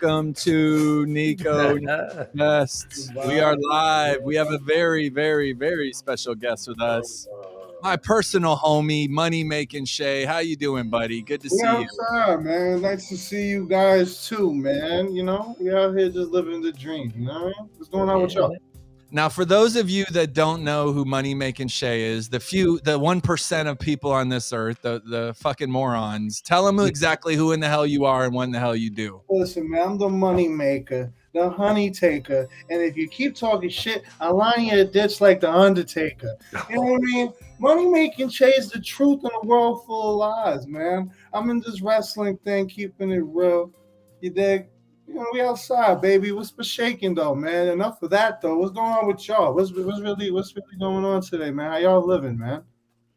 welcome to Niko Guests. We are live. We have a very, very, very special guest with us. My personal homie, Money Making Shay. How you doing, buddy? Good to see you. Outside, man. Nice to see you guys too, man. You know, we out here just living the dream. You know what I mean? What's going on with y'all? Now, for those of you that don't know who Money Making Shay is, the 1% of people on this earth, the fucking morons, tell them exactly who in the hell you are and what in the hell you do. Listen, man, I'm the money maker, the honey taker, and if you keep talking shit, I'll line you a ditch like the Undertaker. You know what I mean? Money Making Shay is the truth in a world full of lies, man. I'm in this wrestling thing, keeping it real. You dig? You know, we outside, baby. What's shaking though, man? Enough of that though. What's going on with y'all? What's really going on today, man? How y'all living, man?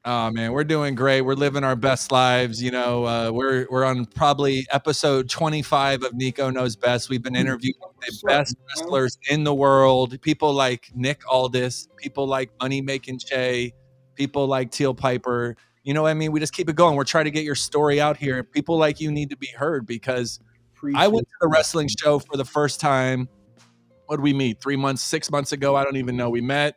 Oh man, we're doing great. We're living our best lives. You know, we're on probably episode 25 of Niko Knows Best. We've been interviewing the best wrestlers in the world. People like Nick Aldis, people like Money Making Shay, people like Teal Piper. You know what I mean? We just keep it going. We're trying to get your story out here. People like you need to be heard because I went to the wrestling show for the first time. What did we meet? 3 months, 6 months ago? I don't even know. We met.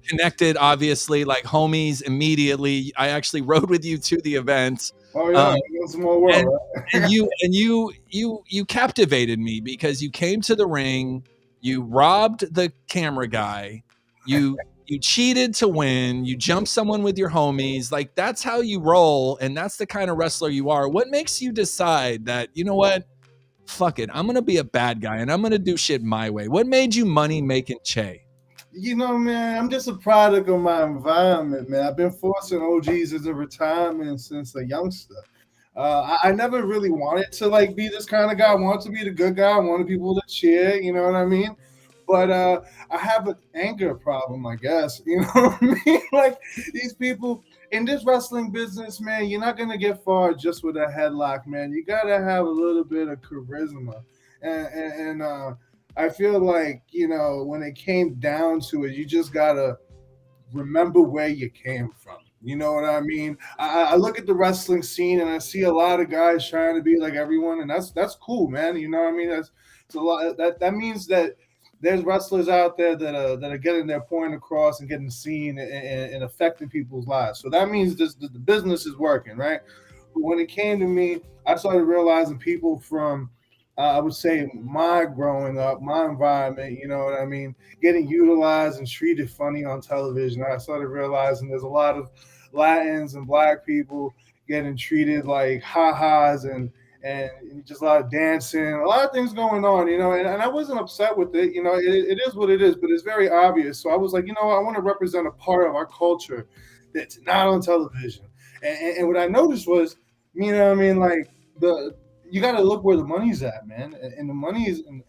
Connected, obviously, like homies immediately. I actually rode with you to the event. Oh yeah, small world. And you captivated me because you came to the ring, you robbed the camera guy, you cheated to win, you jumped someone with your homies. Like that's how you roll, and that's the kind of wrestler you are. What makes you decide that, you know what? Fuck it, I'm gonna be a bad guy and I'm gonna do shit my way? What made you Money Making Shay? You know, man, I'm just a product of my environment, man. I've been forcing OGs into retirement since a youngster. I never really wanted to like be this kind of guy. I wanted to be the good guy. I wanted people to cheer. You know what I mean? But I have an anger problem, I guess. You know what I mean? Like these people in this wrestling business, man, you're not gonna get far just with a headlock, man. You gotta have a little bit of charisma, and I feel like, you know, when it came down to it, you just gotta remember where you came from. You know what I mean? I look at the wrestling scene and I see a lot of guys trying to be like everyone, and that's cool, man. You know what I mean? That's a lot. That means that there's wrestlers out there that are getting their point across and getting seen and affecting people's lives. So that means the business is working, right? But when it came to me, I started realizing people from, I would say, my growing up, my environment, you know what I mean, getting utilized and treated funny on television. I started realizing there's a lot of Latins and Black people getting treated like ha-has and just a lot of dancing, a lot of things going on, you know, and I wasn't upset with it. You know, it is what it is, but it's very obvious. So I was like, you know, I want to represent a part of our culture that's not on television. And what I noticed was, you know what I mean, like you got to look where the money's at, man. And the money is in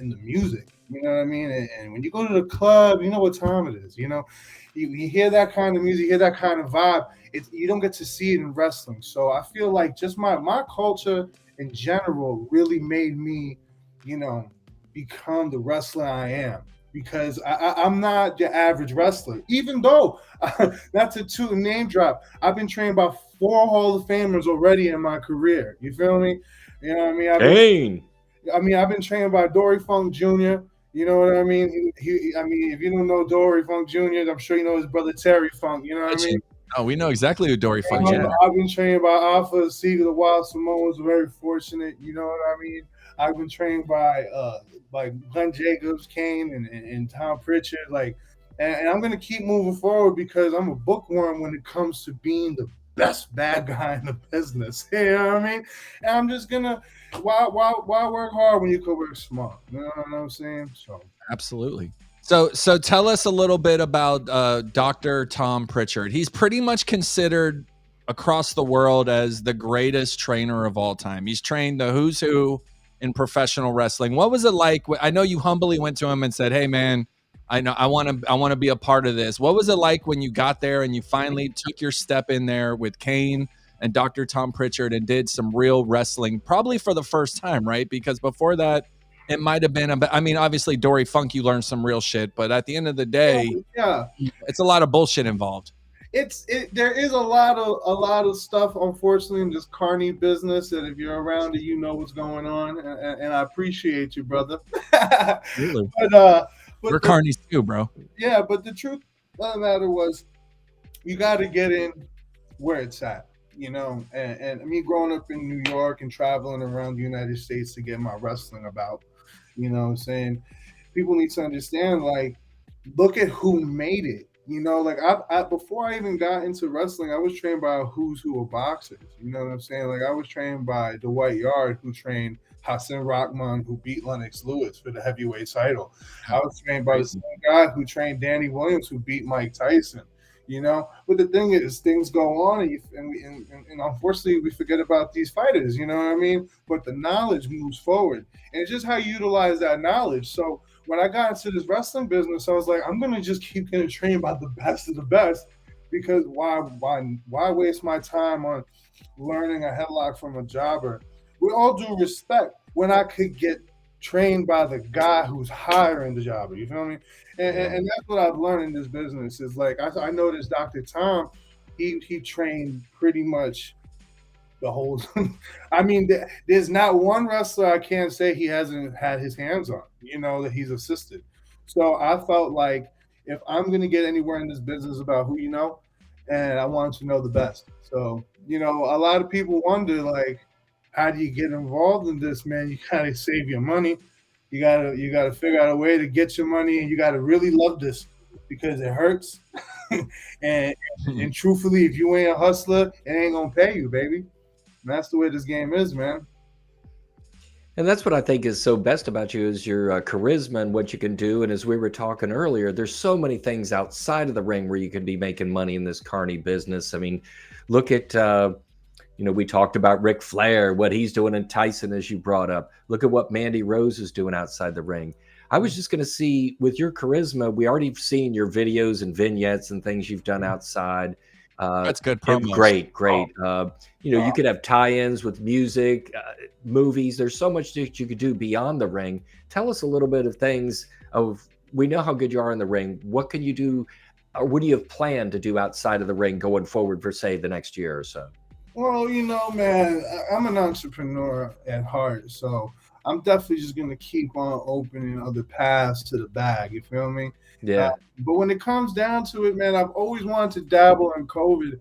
the music, you know what I mean? And when you go to the club, you know what time it is, you know? You hear that kind of music, you hear that kind of vibe. You don't get to see it in wrestling. So I feel like just my culture in general really made me, you know, become the wrestler I am. Because I'm not your average wrestler, even though, not to name drop, I've been trained by 4 Hall of Famers already in my career. You feel me? You know what I mean? I've been trained by Dory Funk Jr., you know what I mean? I mean, if you don't know Dory Funk Jr., I'm sure you know his brother Terry Funk. You know what I mean? Oh, we know exactly who Dory Funk is. I've been trained by Alpha Seeger, the Wild Samoans. Very fortunate. You know what I mean? I've been trained by Glenn Jacobs, Kane, and Tom Pritchard. Like, and I'm gonna keep moving forward because I'm a bookworm when it comes to being the best bad guy in the business. You know what I mean? And I'm just gonna why work hard when you could work smart? You know what I'm saying? So absolutely. So tell us a little bit about Dr. Tom Pritchard. He's pretty much considered across the world as the greatest trainer of all time. He's trained the who's who in professional wrestling. What was it like? I know you humbly went to him and said, "Hey, man, I want to be a part of this." What was it like when you got there and you finally took your step in there with Kane and Dr. Tom Pritchard and did some real wrestling, probably for the first time, right? Because before that, it might have been, I mean, obviously Dory Funk, you learned some real shit, but at the end of the day, yeah, it's a lot of bullshit involved. there is a lot of stuff, unfortunately, in this carny business that if you're around it, you know what's going on, and I appreciate you, brother. Absolutely. but uh, We're but the carnies too, bro. yeah, but the truth of the matter was, you got to get in where it's at, and me growing up in New York and traveling around the United States to get my wrestling about, what I'm saying, people need to understand, like, look at who made it. Like before I even got into wrestling, I was trained by a who's who of boxers. You know what I'm saying? Like I was trained by Dwight Yard, who trained Hassan Rahman, who beat Lennox Lewis for the heavyweight title. I was trained by the Crazy. same guy who trained Danny Williams, who beat Mike Tyson. But the thing is, things go on, and unfortunately, we forget about these fighters. You know what I mean? But the knowledge moves forward, and it's just how you utilize that knowledge. So when I got into this wrestling business, I was like, I'm gonna just keep getting trained by the best of the best, because why waste my time on learning a headlock from a jobber? With all due respect, when I could get trained by the guy who's hiring the jobber, you feel me? And that's what I've learned in this business is like I noticed Dr. Tom, he trained pretty much the whole. I mean, there's not one wrestler I can't say he hasn't had his hands on. That he's assisted. So I felt like if I'm gonna get anywhere in this business about who and I want to know the best. So a lot of people wonder like, how do you get involved in this, man? You gotta save your money. You gotta figure out a way to get your money, and you gotta really love this because it hurts. and and truthfully, if you ain't a hustler, it ain't gonna pay you, baby. And that's the way this game is, man. And that's what I think is so best about you is your charisma and what you can do. And as we were talking earlier, there's so many things outside of the ring where you can be making money in this carny business. I mean, look at we talked about Ric Flair, what he's doing, and Tyson, as you brought up. Look at what Mandy Rose is doing outside the ring. I was just going to see, with your charisma, we already seen your videos and vignettes and things you've done outside. That's good promos. Great. You could have tie-ins with music, movies. There's so much that you could do beyond the ring. Tell us a little bit of things we know how good you are in the ring. What can you do, or what do you have planned to do outside of the ring going forward for, say, the next year or so? Well, man, I'm an entrepreneur at heart, so I'm definitely just gonna keep on opening other paths to the bag. You feel me? Yeah. But when it comes down to it, man, I've always wanted to dabble in COVID.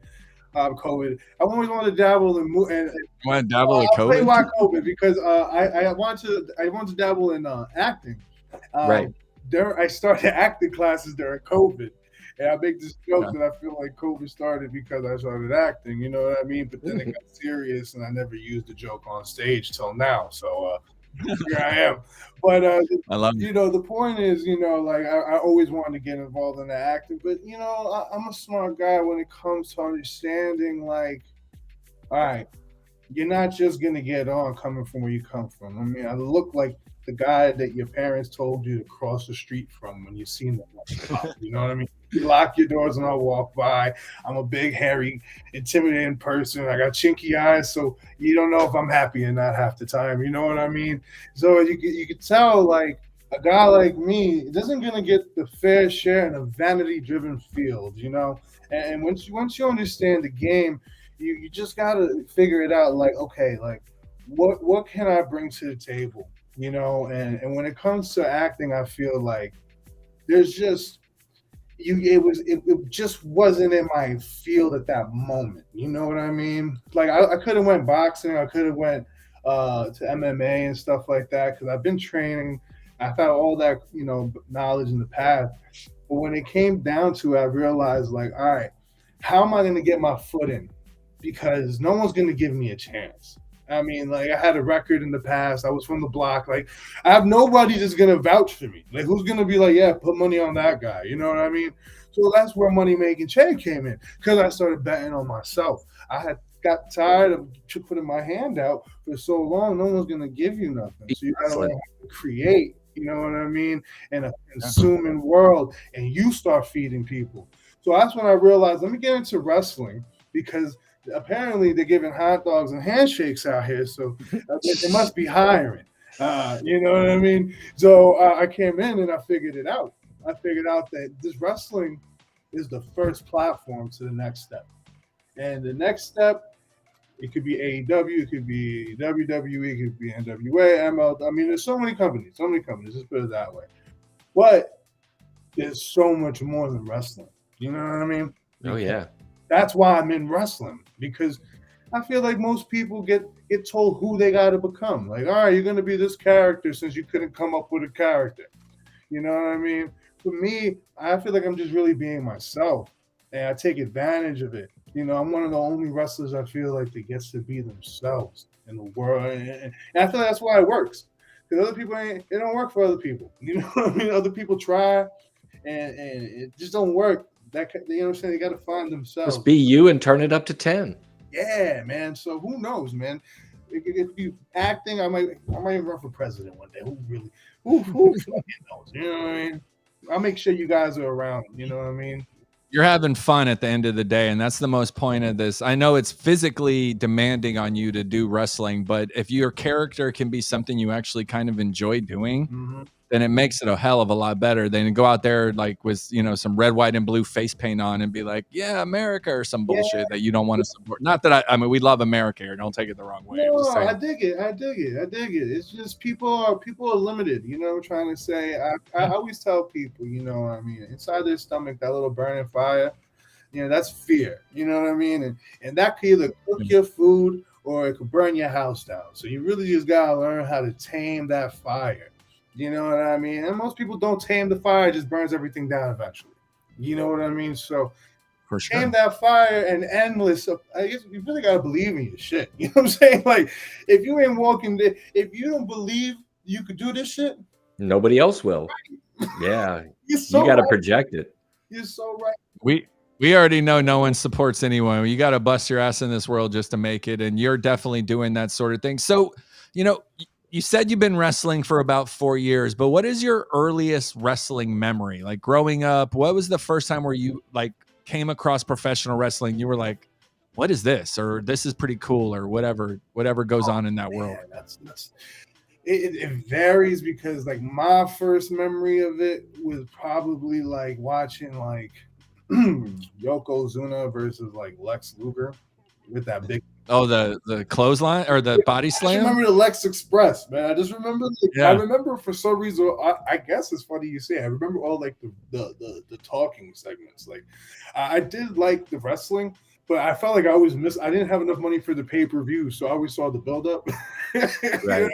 I've always wanted to dabble in and want to dabble in I'll tell you COVID? why COVID, because I want to dabble in acting. Right. I started acting classes during COVID. And I make this joke that I feel like COVID started because I started acting, you know what I mean? But then it got serious, and I never used the joke on stage till now. So here I am. But I love the point is, like I always wanted to get involved in the acting, but I'm a smart guy when it comes to understanding. Like, all right, you're not just gonna get on coming from where you come from. I mean, I look like the guy that your parents told you to cross the street from when you seen them. You know what I mean? You lock your doors and I'll walk by. I'm a big, hairy, intimidating person. I got chinky eyes, so you don't know if I'm happy or not half the time. You know what I mean? So you can tell, like, a guy like me isn't going to get the fair share in a vanity-driven field, And once you understand the game, you just got to figure it out. Like, okay, like, what can I bring to the table? And when it comes to acting, I feel like there's just it just wasn't in my field at that moment. You know what I mean? Like I could have went boxing, I could have went to MMA and stuff like that because I've been training. I've had all that knowledge in the past. But when it came down to it, I realized like, all right, how am I going to get my foot in? Because no one's going to give me a chance. I mean, like I had a record in the past. I was from the block. Like I have nobody that's gonna vouch for me. Like who's gonna be like, yeah, put money on that guy. You know what I mean? So that's where Money Making Chain came in because I started betting on myself. I had got tired of putting my hand out for so long. No one's gonna give you nothing. So you gotta learn how to create. You know what I mean? In a consuming world, and you start feeding people. So that's when I realized, let me get into wrestling because apparently they're giving hot dogs and handshakes out here, so they must be hiring. You know what I mean? So I came in and I figured it out. I figured out that this wrestling is the first platform to the next step. And the next step, it could be AEW, it could be WWE, it could be NWA, ML. I mean, there's so many companies. Let's put it that way. But there's so much more than wrestling. You know what I mean? Oh yeah. That's why I'm in wrestling, because I feel like most people get told who they got to become. Like, all right, you're going to be this character since you couldn't come up with a character. You know what I mean? For me, I feel like I'm just really being myself, and I take advantage of it. You know, I'm one of the only wrestlers I feel like that gets to be themselves in the world, and I feel like that's why it works. Because other people it don't work for other people. You know what I mean? Other people try, and it just don't work. You know what I'm saying? They got to find themselves. Just be you and turn it up to 10. Yeah, man. So who knows, man? If you acting, I might even run for president one day. Who fucking knows? You know what I mean? I'll make sure you guys are around. You know what I mean? You're having fun at the end of the day, and that's the most point of this. I know it's physically demanding on you to do wrestling, but if your character can be something you actually kind of enjoy doing, then it makes it a hell of a lot better than go out there like with, you know, some red, white, and blue face paint on and be like, yeah, America, or some bullshit that you don't want to support. Not that I mean, we love America here. Don't take it the wrong way. No, I dig it. It's just people are limited, you know, trying to say, I always tell people, you know what I mean, inside their stomach, that little burning fire, you know, that's fear, you know what I mean? And that could either cook your food or it could burn your house down. So you really just got to learn how to tame that fire. You know what I mean? And most people don't tame the fire, it just burns everything down eventually. You know what I mean? So for sure, tame that fire and endless. I guess you really got to believe in your shit. You know what I'm saying? Like, if you ain't walking, if you don't believe you could do this shit, nobody else will. Yeah. You got to project it. You're so right. We already know no one supports anyone. You got to bust your ass in this world just to make it. And you're definitely doing that sort of thing. So, you know, you said you've been wrestling for about 4 years, but what is your earliest wrestling memory? Like growing up, what was the first time where you like came across professional wrestling? You were like, what is this? Or this is pretty cool, or whatever goes on in that world. It varies, because like my first memory of it was probably like watching like Yokozuna versus like Lex Luger with that big. Oh, the clothesline or the body slam? I remember the Lex Express, man. I just remember. I remember for some reason. I guess it's funny you say. I remember all like the talking segments. Like I did like the wrestling, but I felt like I always missed. I didn't have enough money for the pay-per-view, so I always saw the build-up. Right.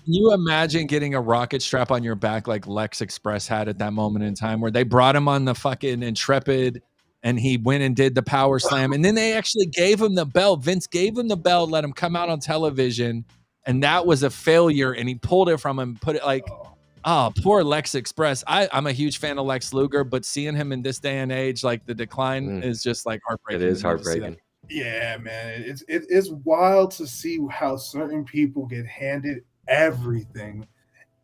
Can you imagine getting a rocket strap on your back like Lex Express had at that moment in time, where they brought him on the fucking Intrepid and he went and did the power slam, and then they actually gave him the belt. Vince gave him the belt, let him come out on television, and that was a failure, and he pulled it from him, put it like, oh, poor Lex Express. I'm a huge fan of Lex Luger, but seeing him in this day and age, like the decline is just like heartbreaking. It is heartbreaking. Yeah, man. It's wild to see how certain people get handed everything.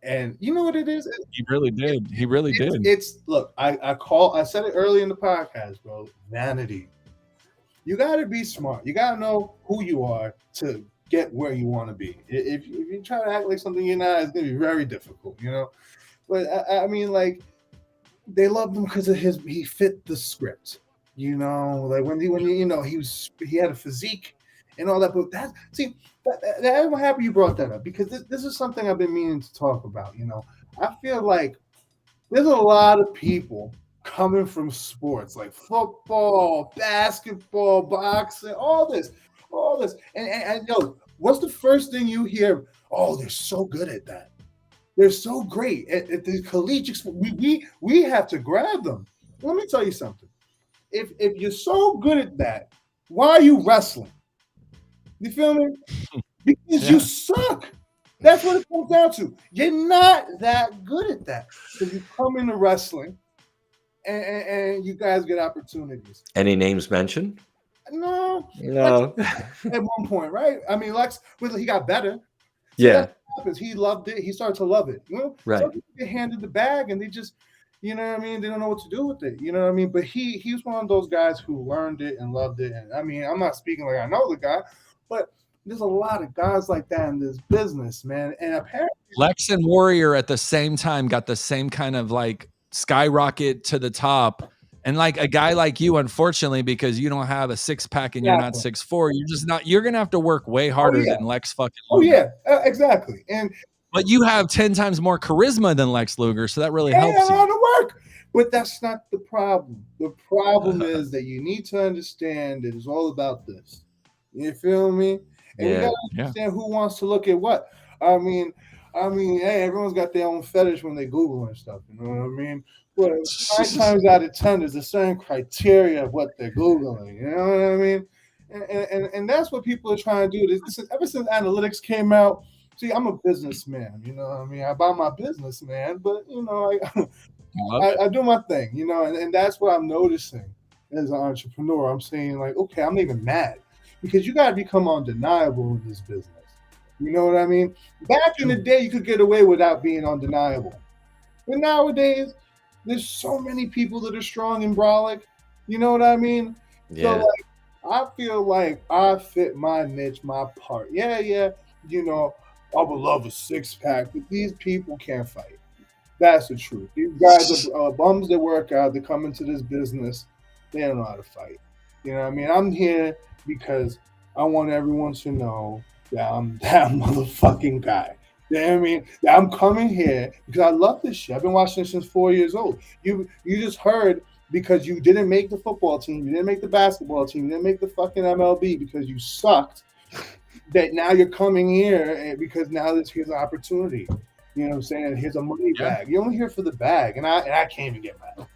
And you know what it is? He really did. It's look, I said it early in the podcast, bro. Vanity. You got to be smart. You got to know who you are to get where you want to be. If you try to act like something you're not, it's going to be very difficult, you know? But I mean, like, they loved him because of he fit the script, you know? Like when you know, he had a physique and all that. But I'm happy you brought that up, because this is something I've been meaning to talk about. You know, I feel like there's a lot of people coming from sports like football, basketball, boxing, all this, and yo, what's the first thing you hear? Oh, they're so good at that. They're so great at the collegiate sport. We have to grab them. Let me tell you something. If you're so good at that, why are you wrestling? You feel me? Because you suck. That's what it comes down to. You're not that good at that. So you come into wrestling and you guys get opportunities. Any names mentioned? No. At one point, right? I mean, Lex, he got better. Yeah. Happens. He loved it. He started to love it. You know? Right. Some people get handed the bag and they just, you know what I mean? They don't know what to do with it. You know what I mean? But he was one of those guys who learned it and loved it. And I mean, I'm not speaking like I know the guy, but there's a lot of guys like that in this business, man. And apparently Lex and Warrior at the same time got the same kind of like skyrocket to the top. And like a guy like you, unfortunately, because you don't have a six pack and you're not Exactly. 6'4", you're just not. You're gonna have to work way harder yeah. than Lex fucking Oh Luger. yeah, exactly. And But you have 10 times more charisma than Lex Luger, so that really yeah, helps how you. to work. But that's not the problem. The problem is that you need to understand that it's all about this. You feel me? And we Yeah. gotta understand who wants to look at what. I mean, hey, everyone's got their own fetish when they Google and stuff. You know what I mean? But 9 times out of 10, there's a certain criteria of what they're Googling. You know what I mean? And that's what people are trying to do. Ever since analytics came out, see, I'm a businessman. You know what I mean? I buy my business, man. But, you know, I do my thing, you know, and that's what I'm noticing as an entrepreneur. I'm saying, like, okay, I'm not even mad because you got to become undeniable in this business. You know what I mean? Back in the day, you could get away without being undeniable. But nowadays, there's so many people that are strong and brolic. You know what I mean? Yeah. So, like, I feel like I fit my niche, my part. Yeah, you know, I would love a six pack, but these people can't fight. That's the truth. These guys are bums that work out. They come into this business. They don't know how to fight. You know what I mean? I'm here because I want everyone to know that I'm that motherfucking guy. You know what I mean? That I'm coming here because I love this shit. I've been watching this since 4 years old. You just heard because you didn't make the football team, you didn't make the basketball team, you didn't make the fucking MLB because you sucked. That now you're coming here because now here's an opportunity. You know what I'm saying? Here's a money bag. You're only here for the bag, and I can't even get mad.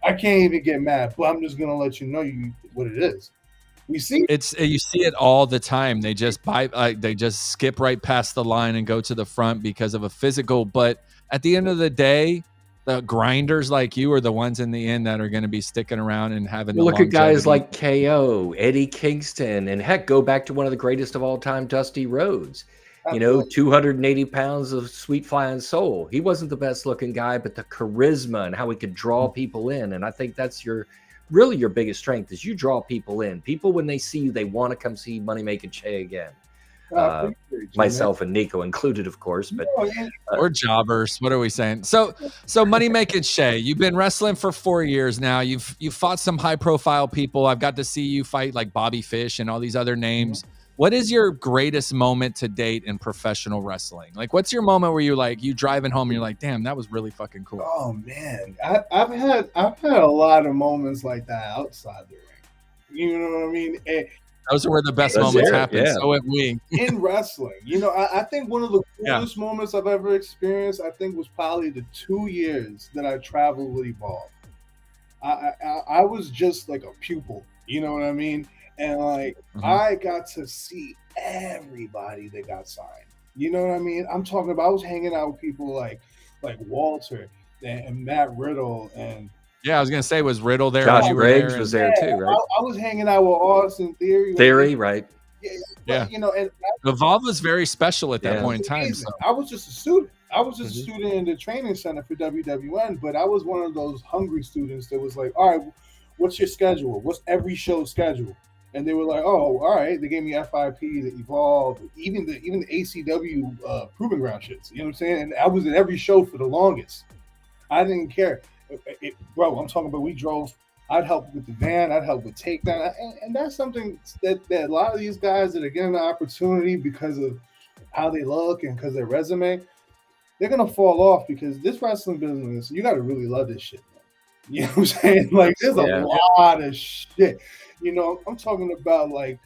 I can't even get mad, but I'm just gonna let you know what it is. You see, you see it all the time. They just they just skip right past the line and go to the front because of a physical. But at the end of the day, the grinders like you are the ones in the end that are going to be sticking around and having. Look at guys like KO, Eddie Kingston, and heck, go back to one of the greatest of all time, Dusty Rhodes. You know, 280 pounds of sweet flying soul. He wasn't the best looking guy, but the charisma and how he could draw people in. And I think that's really your biggest strength is you draw people in. People, when they see you, they want to come see Money Making Che again. Myself and Niko included, of course, but we're jobbers. What are we saying? So Money Making Che, you've been wrestling for 4 years now. You've fought some high profile people. I've got to see you fight like Bobby Fish and all these other names. What is your greatest moment to date in professional wrestling? Like, what's your moment where you driving home and you're like, damn, that was really fucking cool. Oh man, I've had a lot of moments like that outside the ring. You know what I mean? Those are where the best moments happen. So have we. In wrestling, you know, I think one of the coolest moments I've ever experienced, I think, was probably the 2 years that I traveled with Evolve. I was just like a pupil. You know what I mean? And like I got to see everybody that got signed. You know what I mean? I'm talking about I was hanging out with people like Walter and Matt Riddle and I was gonna say, was Riddle there? Josh Briggs was there too, right? I was hanging out with Austin Theory, right? Yeah. You know, and Evolve was very special at that point in time. So. I was just a student. I was just a student in the training center for WWN, but I was one of those hungry students that was like, all right, what's your schedule? What's every show schedule? And they were like, oh, all right. They gave me FIP, the Evolve, even the ACW Proving Ground shits. You know what I'm saying? And I was at every show for the longest. I didn't care. Bro, I'm talking about we drove. I'd help with the van. I'd help with takedown. And that's something that a lot of these guys that are getting the opportunity because of how they look and because of their resume, they're going to fall off because this wrestling business, you got to really love this shit, man. You know what I'm saying? Like, there's a lot of shit. You know, I'm talking about like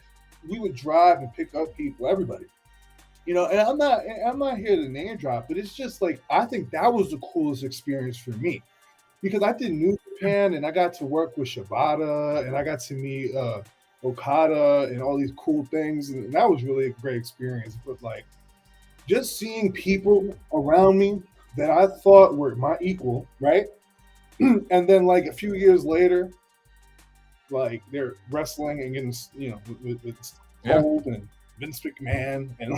we would drive and pick up people, everybody. You know, and I'm not here to name drop, but it's just like I think that was the coolest experience for me because I did New Japan and I got to work with Shibata and I got to meet Okada and all these cool things, and that was really a great experience. But like just seeing people around me that I thought were my equal, right? And then like a few years later, like they're wrestling and getting, you know, with Cold and Vince McMahon, and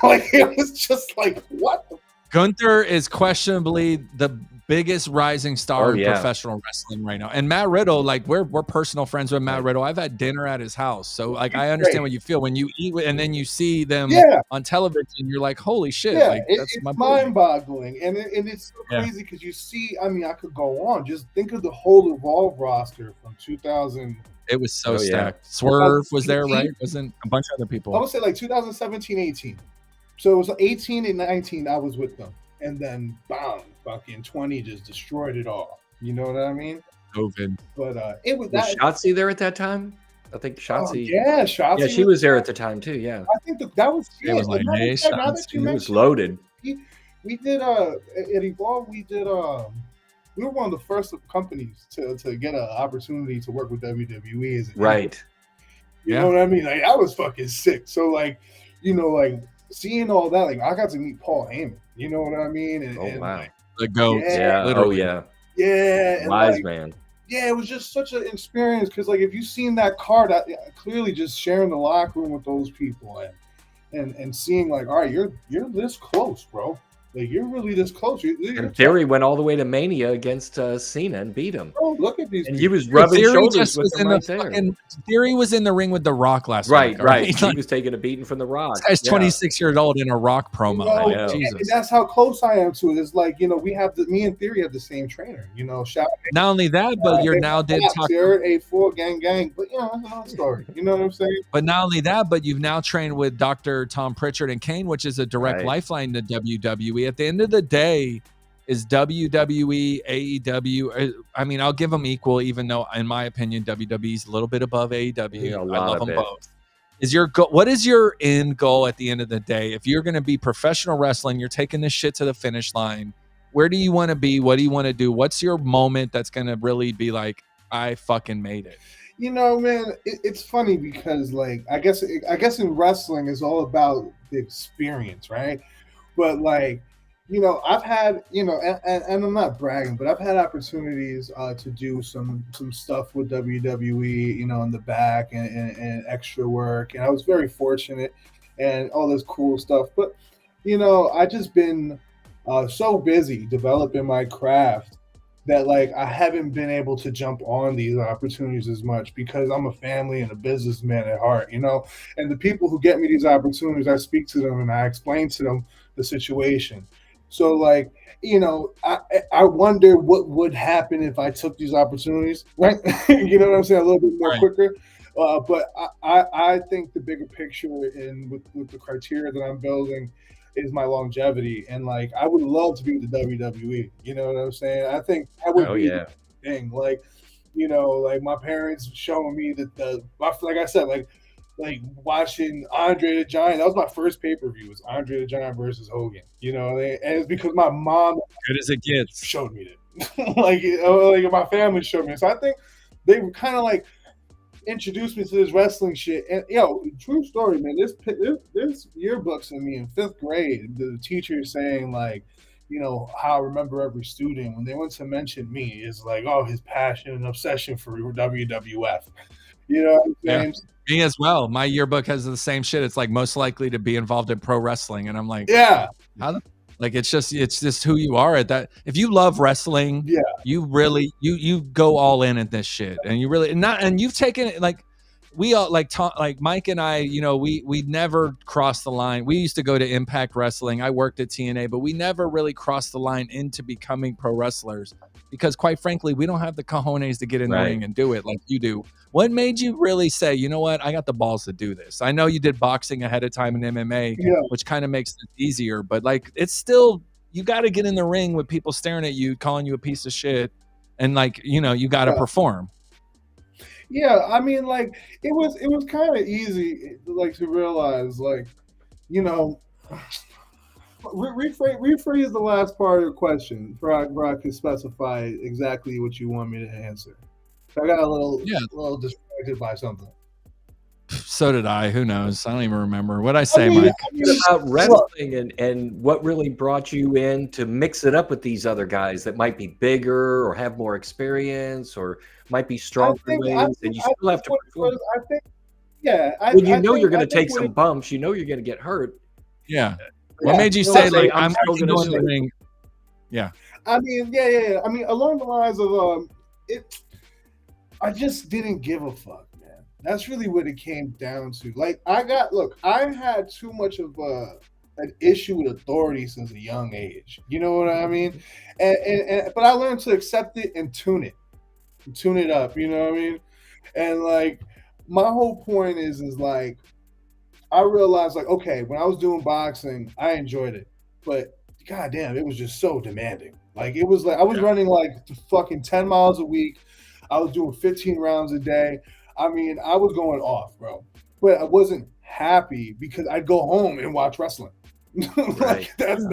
like it was just like what? Gunther is questionably the biggest rising star in professional wrestling right now. And Matt Riddle, like we're personal friends with Matt Riddle. I've had dinner at his house, so like I understand what you feel when you eat and then you see them on television. You're like, holy shit! Yeah, like that's it's mind-boggling, and it's so crazy because you see. I mean, I could go on. Just think of the whole Evolve roster from 2000. It was so stacked. Swerve was there, right? Wasn't a bunch of other people. I would say like 2017, 18. So it was 18 and 19. I was with them, and then bam, fucking 20 just destroyed it all. You know what I mean? COVID. But it was Shotzi there at that time? I think Shotzi. Yeah, Shotzi. Yeah, she was there at the time too. Yeah, I think that was. It was like, hey, Shotzi. It was loaded. We did at Evolve. We did we were one of the first companies to get an opportunity to work with WWE as an right. You know what I mean? Like, I was fucking sick. So like, you know, like seeing all that, like I got to meet Paul Heyman. You know what I mean? And wow, like, the GOAT. Yeah. Literally. Yeah. Wise man. Yeah, it was just such an experience because, like, if you've seen that card, clearly just sharing the locker room with those people and seeing, like, all right, you're this close, bro. Like, you're really this close. And Theory went all the way to Mania against Cena and beat him. Oh, look at these. And he was rubbing shoulders with him right there. Theory was in the ring with The Rock last week. Right. He was taking a beating from The Rock. This guy's 26 years old in a Rock promo. You know, Jesus. And that's how close I am to it. It's like, you know, me and Theory have the same trainer. You know, not only that, but you're now did talk. A4 gang. But, you know, that's another story. You know what I'm saying? But not only that, but you've now trained with Dr. Tom Pritchard and Kane, which is a direct lifeline to WWE. At the end of the day, is WWE, AEW. I mean, I'll give them equal, even though, in my opinion, WWE is a little bit above AEW. I love them both. What is your end goal at the end of the day? If you're going to be professional wrestling, you're taking this shit to the finish line. Where do you want to be? What do you want to do? What's your moment that's going to really be like, I fucking made it? You know, man, it's funny because, like, I guess in wrestling is all about the experience, right? But like, you know, I've had, you know, and I'm not bragging, but I've had opportunities to do some stuff with WWE, you know, in the back and extra work. And I was very fortunate and all this cool stuff. But, you know, I just been so busy developing my craft that, like, I haven't been able to jump on these opportunities as much because I'm a family and a businessman at heart, you know. And the people who get me these opportunities, I speak to them and I explain to them the situation. So, like, you know, I wonder what would happen if I took these opportunities, right? You know what I'm saying? A little bit more quicker. But I think the bigger picture with the criteria that I'm building is my longevity. And, like, I would love to be the WWE. You know what I'm saying? I think that would be the thing. Like, you know, like my parents showing me that like I said, like watching Andre the Giant. That was my first pay-per-view. Was Andre the Giant versus Hogan. You know, and it's because my mom, good as it gets, showed me that. like my family showed me. So I think they were kind of like introduced me to this wrestling shit. And true story, man. This yearbooks in me in 5th grade. The teacher saying, like, you know, how I remember every student when they went to mention me is like, oh, his passion and obsession for WWF. You know what I'm saying? Yeah. Me as well. My yearbook has the same shit. It's like most likely to be involved in pro wrestling, and I'm like, like it's just who you are at that. If you love wrestling, you really you go all in at this shit, and you really and you've taken it like. We all like Mike and I, you know, we never crossed the line. We used to go to Impact Wrestling. I worked at TNA, but we never really crossed the line into becoming pro wrestlers because, quite frankly, we don't have the cojones to get in the ring and do it like you do. What made you really say, you know what, I got the balls to do this? I know you did boxing ahead of time in MMA, which kind of makes it easier, but like it's still, you got to get in the ring with people staring at you, calling you a piece of shit, and like, you know, you got to perform. Yeah, I mean, like it was kind of easy, like to realize, like, you know, rephrase the last part of your question, where I could specify exactly what you want me to answer. I got a little distracted by something. So did I. Who knows? I don't even remember what I say, Mike. About wrestling and what really brought you in to mix it up with these other guys that might be bigger or have more experience or might be stronger ways, and you still have to perform. I think, you're going to take some bumps. You know you're going to get hurt. Yeah. What made you say, like, I'm going to go in the ring? Yeah. I mean, yeah. I mean, along the lines of it. I just didn't give a fuck, man. That's really what it came down to. Like, I had too much of an issue with authority since a young age. You know what I mean? But I learned to accept it and tune it up. You know what I mean? And like, my whole point is like, I realized like, okay, when I was doing boxing, I enjoyed it, but goddamn, it was just so demanding. Like, it was like I was running like fucking 10 miles a week. I was doing 15 rounds a day. I mean, I was going off, bro. But I wasn't happy because I'd go home and watch wrestling. Right. Like, that's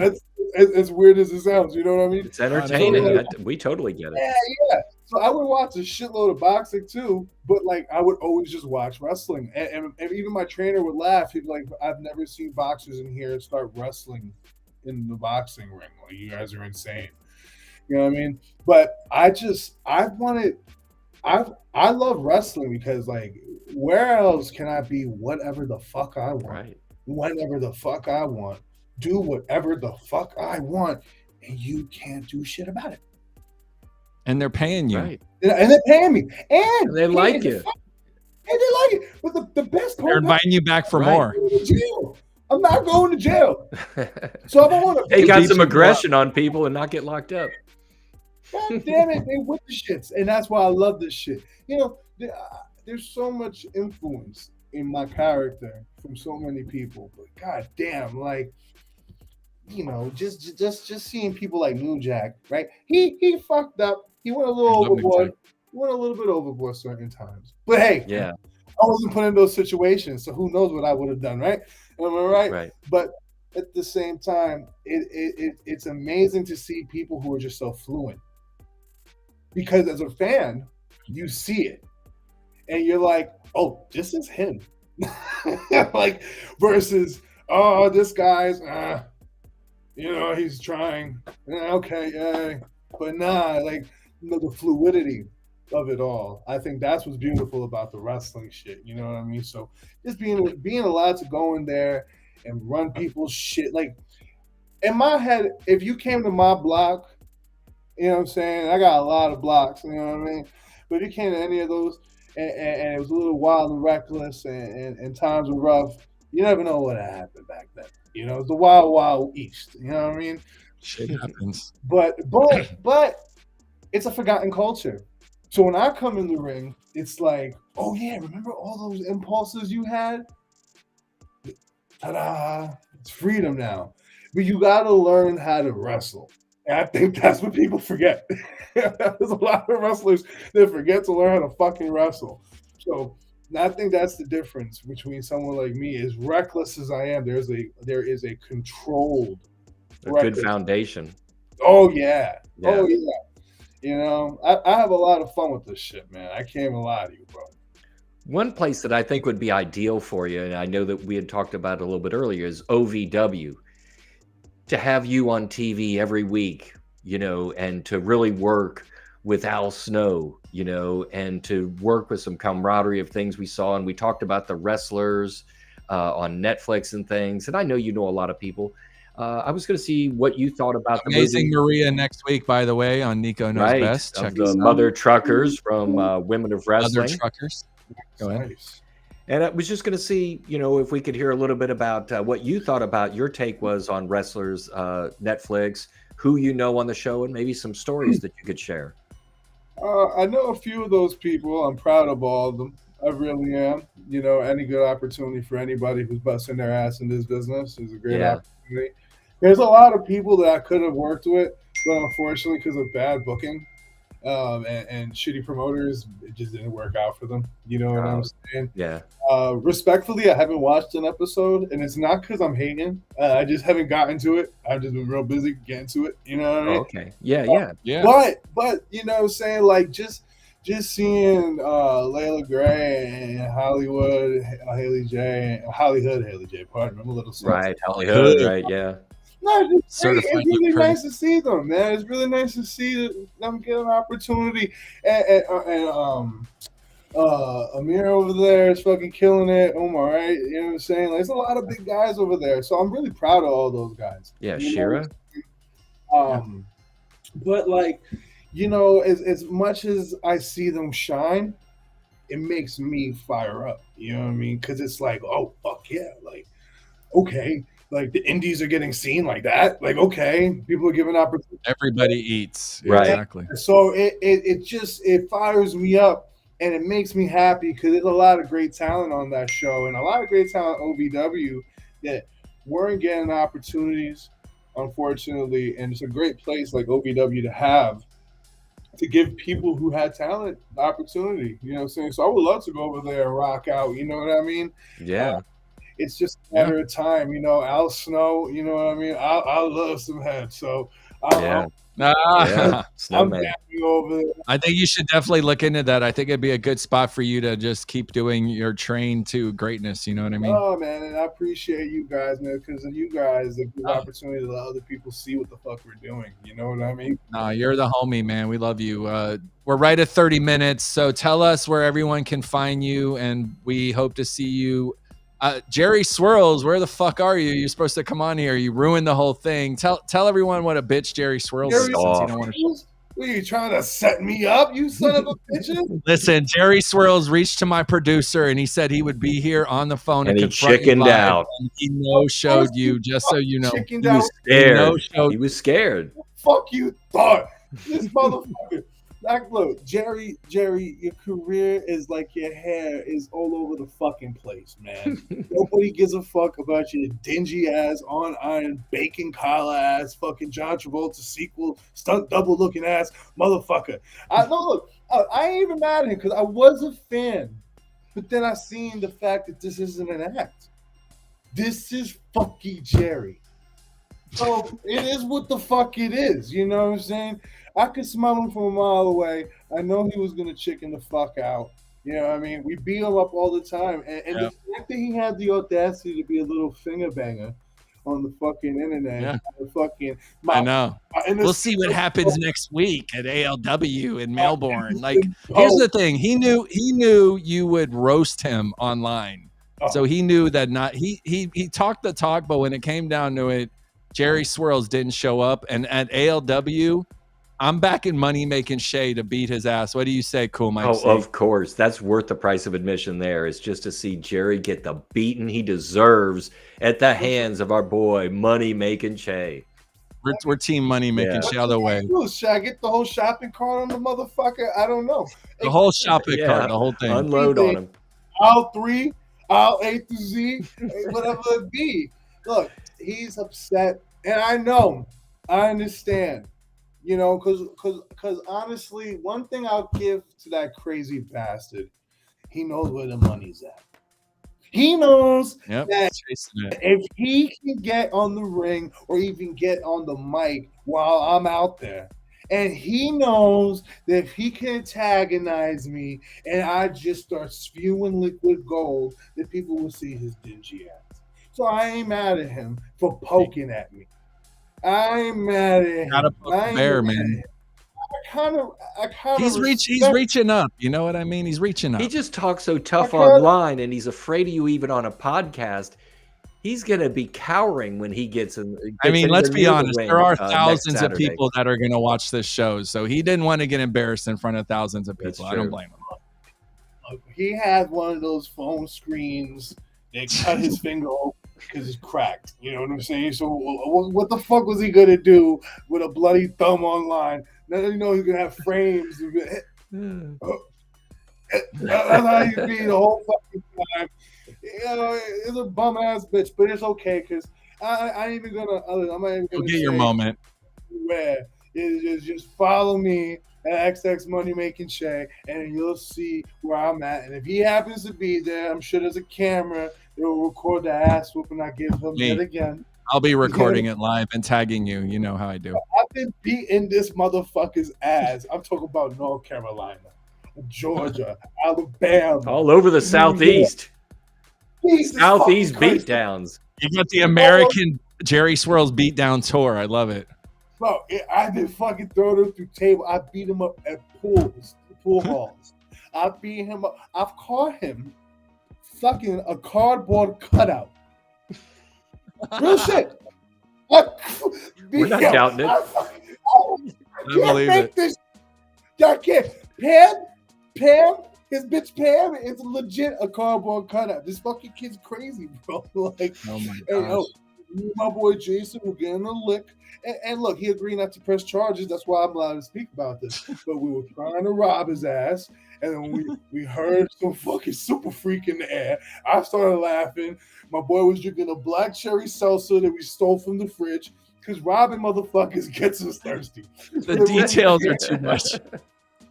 as weird as it sounds. You know what I mean? It's entertaining. So, like, We totally get it. yeah. So I would watch a shitload of boxing too, but like I would always just watch wrestling, and even my trainer would laugh. He'd like, "I've never seen boxers in here start wrestling in the boxing ring. Like, you guys are insane." You know what I mean? But I love wrestling because like, where else can I be whatever the fuck I want, Right. whenever the fuck I want, do whatever the fuck I want, and you can't do shit about it. And they're paying you. Right. And they're paying me. And they like you. And they like it. But the best part, they're inviting you back for more. I'm not going to jail. So if I want to they got some aggression on people and not get locked up. God damn it, they with the shits. And that's why I love this shit. You know, there's so much influence in my character from so many people. But god damn, like, you know, just seeing people like New Jack, right? He fucked up. He went a little overboard. He went a little bit overboard certain times. But hey, yeah, I wasn't put in those situations, so who knows what I would have done, right? Am I right? Right. But at the same time, it's amazing to see people who are just so fluent. Because as a fan, you see it, and you're like, "Oh, this is him," like versus, "Oh, this guy's." You know, he's trying. Okay, yeah. But nah, like, you know, the fluidity of it all. I think that's what's beautiful about the wrestling shit. You know what I mean? So just being allowed to go in there and run people's shit. Like, in my head, if you came to my block, you know what I'm saying? I got a lot of blocks, you know what I mean? But if you came to any of those and it was a little wild and reckless and times were rough, you never know what happened back then. You know, it's the wild, wild east. You know what I mean? Shit happens. But it's a forgotten culture. So when I come in the ring, it's like, oh yeah, remember all those impulses you had? Ta-da! It's freedom now. But you gotta learn how to wrestle. And I think that's what people forget. There's a lot of wrestlers that forget to learn how to fucking wrestle. So I think that's the difference between someone like me. As reckless as I am, there is a controlled, good foundation. Oh yeah. Oh yeah. You know, I have a lot of fun with this shit, man. I can't even lie to you, bro. One place that I think would be ideal for you, and I know that we had talked about it a little bit earlier, is OVW. To have you on TV every week, you know, and to really work with Al Snow, you know, and to work with some camaraderie of things we saw. And we talked about the wrestlers on Netflix and things. And I know you know a lot of people. I was going to see what you thought about the Amazing movie. Maria next week, by the way, on Niko Knows Best. Check the Mother Truckers from Women of Wrestling. Mother Truckers. Go ahead. Nice. And I was just going to see, you know, if we could hear a little bit about what you thought about your take was on wrestlers, Netflix, who you know on the show, and maybe some stories that you could share. I know a few of those people. I'm proud of all of them. I really am. You know, any good opportunity for anybody who's busting their ass in this business is a great opportunity. There's a lot of people that I could have worked with, but unfortunately, because of bad booking and shitty promoters, it just didn't work out for them. You know what I'm saying? Yeah. Respectfully, I haven't watched an episode, and it's not because I'm hating. I just haven't gotten to it. I've just been real busy getting to it. You know what I mean? Okay. Yeah. But you know what I'm saying? Like, just seeing Layla Gray and Hollywood, Haley J. Pardon me, I'm a little salty. Right, Hollywood. Right, yeah. No, it's really nice to see them, man. It's really nice to see them get an opportunity. And Amir over there is fucking killing it. Omar, right? You know what I'm saying? Like, there's a lot of big guys over there. So I'm really proud of all those guys. Yeah, Shira. But like, you know, as much as I see them shine, it makes me fire up. You know what I mean? Because it's like, oh fuck yeah, like okay, like the indies are getting seen like that. Like okay, people are giving opportunities. Everybody eats. Right. Exactly. So it just it fires me up and it makes me happy because there's a lot of great talent on that show and a lot of great talent OVW that weren't getting opportunities, unfortunately. And it's a great place like OVW to have to give people who had talent the opportunity. You know what I'm saying? So I would love to go over there and rock out. You know what I mean? Yeah. It's just a matter of time. You know, Al Snow. You know what I mean? I love some head. So Yeah. I'm Snowman. dapping over there. I think you should definitely look into that. I think it'd be a good spot for you to just keep doing your train to greatness. You know what I mean? Oh man, and I appreciate you guys, man, because of you guys, it gives opportunity to let other people see what the fuck we're doing. You know what I mean? No, you're the homie, man. We love you. We're right at 30 minutes, so tell us where everyone can find you, and we hope to see you. Jerry Swirls, where the fuck are you? You're supposed to come on here. You ruined the whole thing. Tell everyone what a bitch Jerry Swirls is. Since you don't want to. What are you trying to set me up, you son of a bitch? Listen, Jerry Swirls reached to my producer and he said he would be here on the phone and to he confront you chickened live, out. and he no-showed you, just so you know. He was scared. He was scared. Fuck you thought. This motherfucker. Like, look, Jerry, your career is like your hair is all over the fucking place, man. Nobody gives a fuck about your dingy ass, on iron, bacon collar ass, fucking John Travolta sequel, stunt double looking ass motherfucker. I ain't even mad at him because I was a fan, but then I seen the fact that this isn't an act. This is fucking Jerry. So it is what the fuck it is. You know what I'm saying? I could smell him from a mile away. I know he was gonna chicken the fuck out. You know what I mean? We beat him up all the time. And the fact that he had the audacity to be a little finger banger on the fucking internet. I know. We'll see what happens next week at ALW in Melbourne. Like, here's the thing. He knew you would roast him online. So he knew that he talked the talk, but when it came down to it, Jerry Swirls didn't show up. And at ALW, I'm backing Money Making Shay to beat his ass. What do you say, Cool Mike? Oh, of course. That's worth the price of admission there. It's just to see Jerry get the beating he deserves at the hands of our boy, Money Making Shay. We're team Money Making Shay all the way. Should I get the whole shopping cart on the motherfucker? I don't know. The whole shopping cart, the whole thing. Unload on him. Aisle 3, aisle A through Z, whatever it be. Look, he's upset. And I know. I understand. You know, because honestly, one thing I'll give to that crazy bastard, he knows where the money's at. He knows that if he can get on the ring or even get on the mic while I'm out there, and he knows that if he can antagonize me and I just start spewing liquid gold, that people will see his dingy ass. So I ain't mad at him for poking at me. I'm mad at him. Gotta poke the bear, man. I kind of. He's reaching up. You know what I mean? He's reaching up. He just talks so tough online, and he's afraid of you even on a podcast. He's gonna be cowering when he gets in. I mean, let's be honest. There are thousands of people that are gonna watch this show, so he didn't want to get embarrassed in front of thousands of people. I don't blame him. He had one of those phone screens that cut his finger open because it's cracked. You know what I'm saying? So what the fuck was he gonna do with a bloody thumb online? Now you know he's gonna have frames. That's how you be the whole fucking time. You know, it's a bum ass bitch, but it's okay because I ain't even gonna. I'm not even gonna get your moment. Where it just follow me at XX Money Making Shay, and you'll see where I'm at. And if he happens to be there, I'm sure there's a camera. It will record the ass whooping I give him yet again. I'll be recording it live and tagging you. You know how I do. I've been beating this motherfucker's ass. I'm talking about North Carolina, Georgia, Alabama. All over the Southeast. Southeast beatdowns. You got the American Jerry Swirls beatdown tour. I love it. Bro, I did fucking throw him through table. I beat him up at pool halls. I beat him up. I've caught him fucking a cardboard cutout. Real shit. We're not counting it. believe make it. this. I can't. Pam, his bitch Pam is legit a cardboard cutout. This fucking kid's crazy, bro. Like, Oh my hey, gosh. me and my boy Jason were getting a lick. And look, he agreed not to press charges. That's why I'm allowed to speak about this. But we were trying to rob his ass. And then we heard some fucking super freak in the air. I started laughing. My boy was drinking a black cherry seltzer that we stole from the fridge. Because robbing motherfuckers gets us thirsty. The details are too much.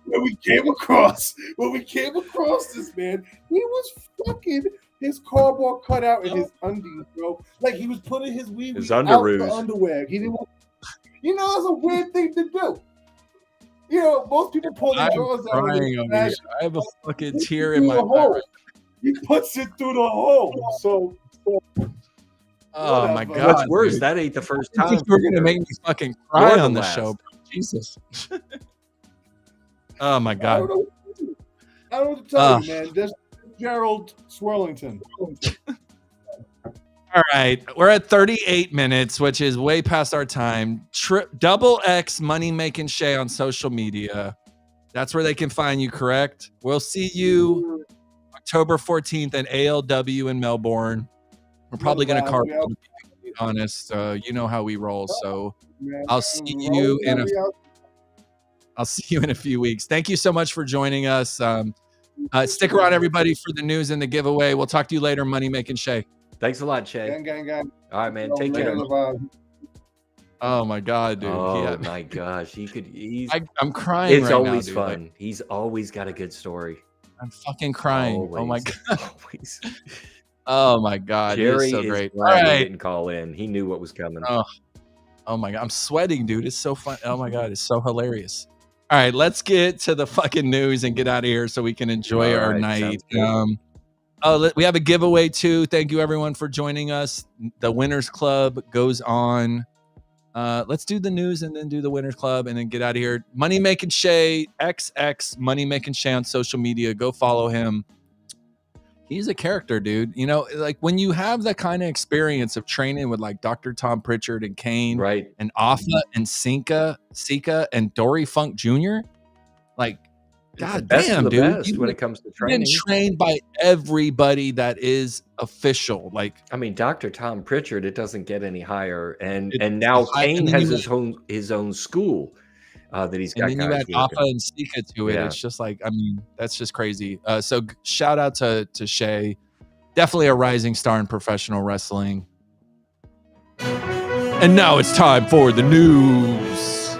When we came across this man, he was fucking his cardboard cutout in his undies, bro. Like he was putting his weed out the underwear. He didn't want, that's a weird thing to do. Most people pull their drawers out. I have a fucking tear in my eye. He puts it through the hole. So oh my god! What's worse, dude. That ain't the first time. You were gonna make me fucking cry on the show, bro. Jesus. Oh my god! I don't know what to tell you, man. That's Gerald Swirlington. All right, we're at 38 minutes, which is way past our time. Double X Money Making Shay on social media. That's where they can find you, correct? We'll see you October 14th at ALW in Melbourne. We're probably going to carpool, to be honest. You know how we roll, so I'll see you in a few weeks. Thank you so much for joining us. Stick around, everybody, for the news and the giveaway. We'll talk to you later, Money Making Shay. Thanks a lot, Shay. Gang. All right, man. Take care. Oh my god, dude. Oh my gosh. I'm crying. It's right always now, fun. Like, he's always got a good story. I'm fucking crying. Always, oh my god. Always. Oh my god. Jerry so great. All right. He didn't call in. He knew what was coming. Oh my god. I'm sweating, dude. It's so fun. Oh my god. It's so hilarious. All right, let's get to the fucking news and get out of here so we can enjoy our night. We have a giveaway too. Thank you everyone for joining us. The Winners Club goes on. Let's do the news and then do the Winners Club and then get out of here. Money Making Shay, XX Money Making Shay on social media. Go follow him. He's a character, dude. Like when you have that kind of experience of training with like Dr. Tom Pritchard and Kane, right, and Afa and Sika and Dory Funk Jr., like, god damn, dude. When it comes to training, been trained by everybody that is official. Like, I mean, Dr. Tom Pritchard, it doesn't get any higher, and now Kane has his own school that he's got. And then you add Afa and Sika to it. Yeah. It's just like, I mean, that's just crazy. So shout out to Shay, definitely a rising star in professional wrestling. And now it's time for the news.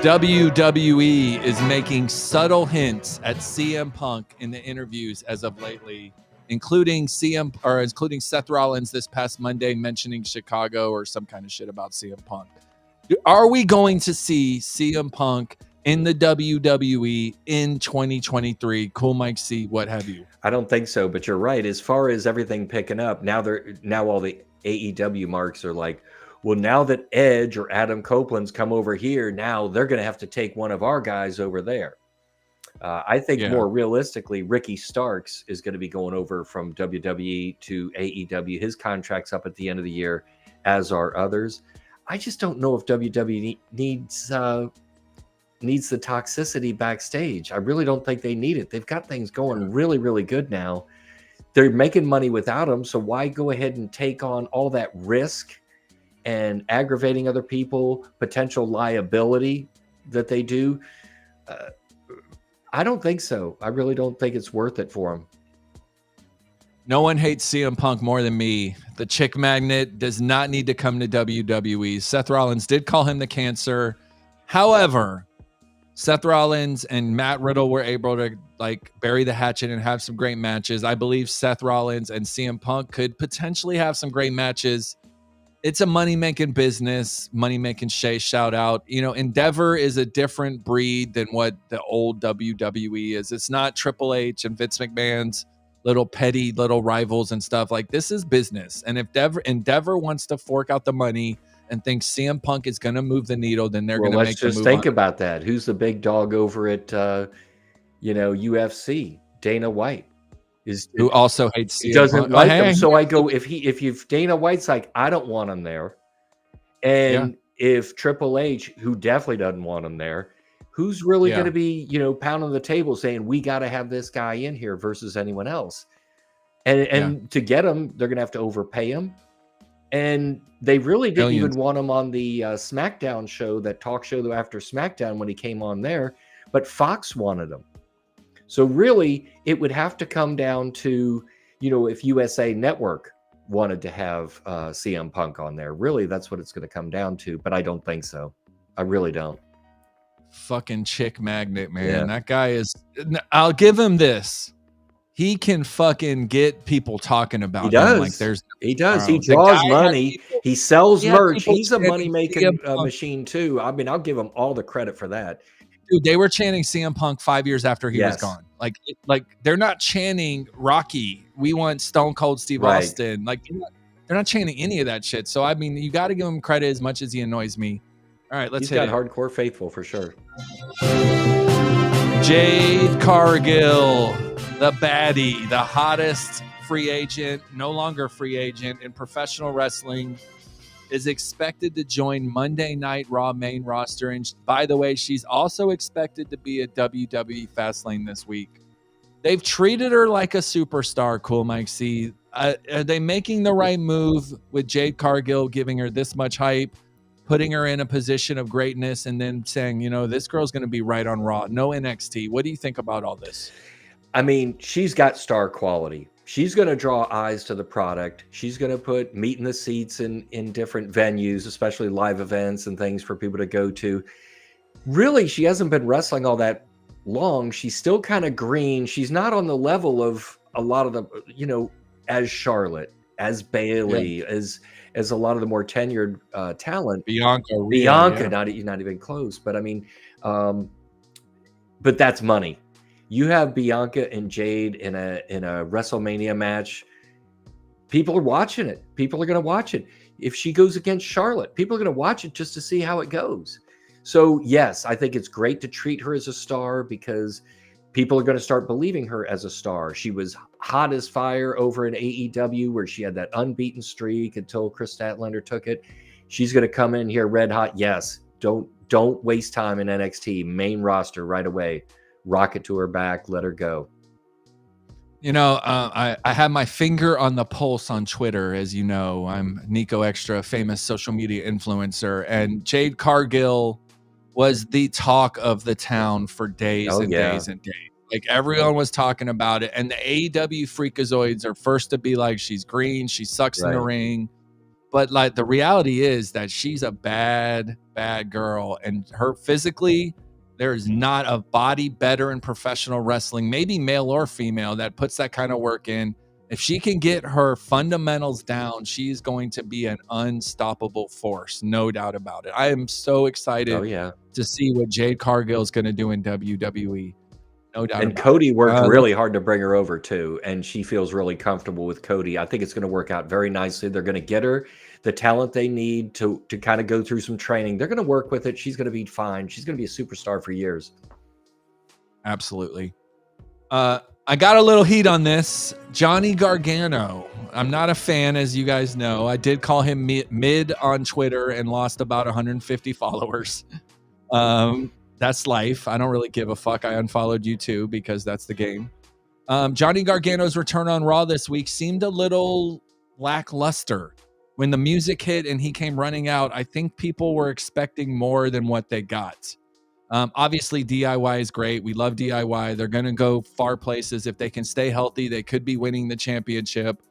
WWE is making subtle hints at CM Punk in the interviews as of lately, including Seth Rollins this past Monday mentioning Chicago or some kind of shit about CM Punk. Are we going to see CM Punk in the WWE in 2023? Cool Mike C, what have you? I don't think so, but you're right. As far as everything picking up, now all the AEW marks are like, well, now that Edge or Adam Copeland's come over here, now they're going to have to take one of our guys over there. I think more realistically, Ricky Starks is going to be going over from WWE to AEW. His contract's up at the end of the year, as are others. I just don't know if WWE needs the toxicity backstage. I really don't think they need it. They've got things going really, really good now. They're making money without them, so why go ahead and take on all that risk and aggravating other people, potential liability that they do? I don't think so. I really don't think it's worth it for them. No one hates CM Punk more than me. The chick magnet does not need to come to WWE. Seth Rollins did call him the cancer. However, Seth Rollins and Matt Riddle were able to like bury the hatchet and have some great matches. I believe Seth Rollins and CM Punk could potentially have some great matches. It's a money-making business. Money-making Shay, shout out. Endeavor is a different breed than what the old WWE is. It's not Triple H and Vince McMahon's little petty little rivals and stuff. Like, this is business. And if Endeavor wants to fork out the money and thinks CM Punk is going to move the needle, then they're going to make the move. Let's just think about that. Who's the big dog over at UFC? Dana White. Who also hates CM doesn't Punk. like him. So I go, if Dana White's like, I don't want him there, and if Triple H, who definitely doesn't want him there, who's really going Yeah. to be, pounding the table saying, we got to have this guy in here versus anyone else? And to get him, they're going to have to overpay him. And they really didn't Millions. even want him on the SmackDown show, that talk show after SmackDown when he came on there, but Fox wanted him. So really, it would have to come down to, if USA Network wanted to have CM Punk on there. Really, that's what it's going to come down to. But I don't think so. I really don't. Fucking chick magnet, man. Yeah. That guy is. I'll give him this. He can fucking get people talking about He does. him. Like he does. He draws money. He sells merch. He's a money making CM machine too. I mean, I'll give him all the credit for that. Dude, they were chanting CM Punk 5 years after he was gone. Like they're not chanting Rocky. We want Stone Cold Steve Austin. Like they're not chanting any of that shit. So I mean, you got to give him credit as much as he annoys me. All right, let's hit it. He's got hardcore faithful for sure. Jade Cargill, the baddie, the hottest free agent, no longer free agent in professional wrestling, is expected to join Monday Night Raw main roster. And by the way, she's also expected to be at WWE Fastlane this week. They've treated her like a superstar, Cool Mike C. Are they making the right move with Jade Cargill, giving her this much hype, putting her in a position of greatness, and then saying, this girl's going to be right on Raw, no NXT? What do you think about all this? I mean, she's got star quality. She's going to draw eyes to the product. She's going to put meat in the seats in different venues, especially live events and things for people to go to. Really, she hasn't been wrestling all that long. She's still kind of green. She's not on the level of a lot of the, as Charlotte, as Bailey, as a lot of the more tenured talent. Bianca, not even close. But I mean, but that's money. You have Bianca and Jade in a WrestleMania match. People are watching it. People are going to watch it. If she goes against Charlotte, people are going to watch it just to see how it goes. So yes, I think it's great to treat her as a star because people are going to start believing her as a star. She was hot as fire over in AEW where she had that unbeaten streak until Chris Statlander took it. She's going to come in here red hot. Yes, don't waste time in NXT main roster right away. Rocket to her back, let her go. I have my finger on the pulse on Twitter. As you know, I'm Niko Extra, famous social media influencer, and Jade Cargill was the talk of the town for days days and days. Like everyone was talking about it, and the AEW freakazoids are first to be like, she's green, she sucks in the ring. But like the reality is that she's a bad girl, and her physically, there is not a body better in professional wrestling, maybe male or female, that puts that kind of work in. If she can get her fundamentals down, she's going to be an unstoppable force, no doubt about it. I am so excited to see what Jade Cargill is going to do in WWE. No doubt. And Cody worked really hard to bring her over too, and she feels really comfortable with Cody. I think it's going to work out very nicely. They're going to get her the talent they need to kind of go through some training. They're going to work with it. She's going to be fine. She's going to be a superstar for years. Absolutely. I got a little heat on this. Johnny Gargano. I'm not a fan, as you guys know. I did call him mid on Twitter and lost about 150 followers. That's life. I don't really give a fuck. I unfollowed you too because that's the game. Johnny Gargano's return on Raw this week seemed a little lackluster. When the music hit and he came running out, I think people were expecting more than what they got. Obviously, DIY is great. We love DIY. They're going to go far places. If they can stay healthy, they could be winning the championship.